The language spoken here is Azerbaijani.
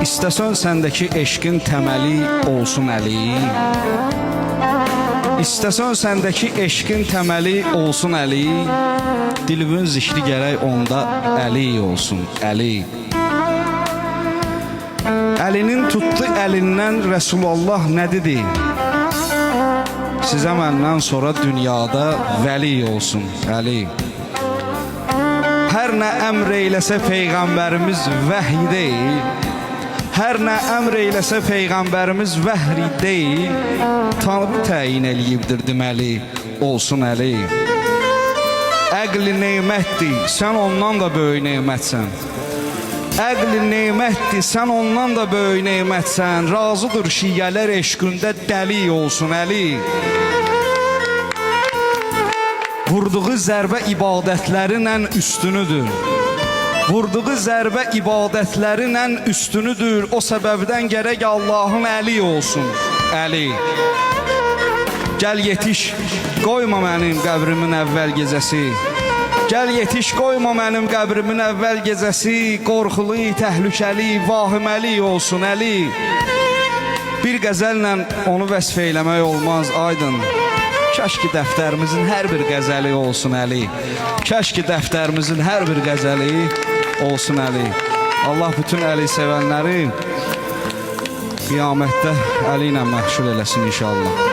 İstəsən səndəki eşqin təməli olsun Əli. İstəsən səndəki eşqin təməli olsun Əli. Dilinin zikri gərək onda Əli olsun Əli. Əlinin tutdu əlindən Rəsulullah nə dedi? Sizə məndən sonra dünyada vəli olsun Əli. Hər nə əmr eyləsə Peyğəmbərimiz vəhy deyil. Hər nə əmr eyləsə Peyğəmbərimiz vəhri deyil. Tanrı təyin eləyibdir deməli olsun Əli. Əqli neymətdir, sən ondan da böyük neymətsən. Əqli neymətdir, sən ondan da böyük neymətsən. Razıdır şiyələr eşqündə dəli olsun Əli. Vurduğu zərbə ibadətlərin ən üstünüdür. Vurduğu zərbə ibadətlərin ən üstünüdür. O səbəbdən gərək Allahın Əli olsun Əli. Gəl yetiş, qoyma mənim qəbrimin əvvəl gecəsi. Gəl yetiş, qoyma mənim qəbrimin əvvəl gecəsi. Qorxulu, təhlükəli, vahiməli olsun Əli. Bir qəzəllə onu vəsf eyləmək olmaz aydın. Kəş ki dəftərimizin hər bir qəzəli olsun Əli. Kəş ki dəftərimizin hər bir qəzəli olsun Əli. Allah bütün Əli sevənləri qiyamətdə Əli ilə məhşur eləsin inşallah.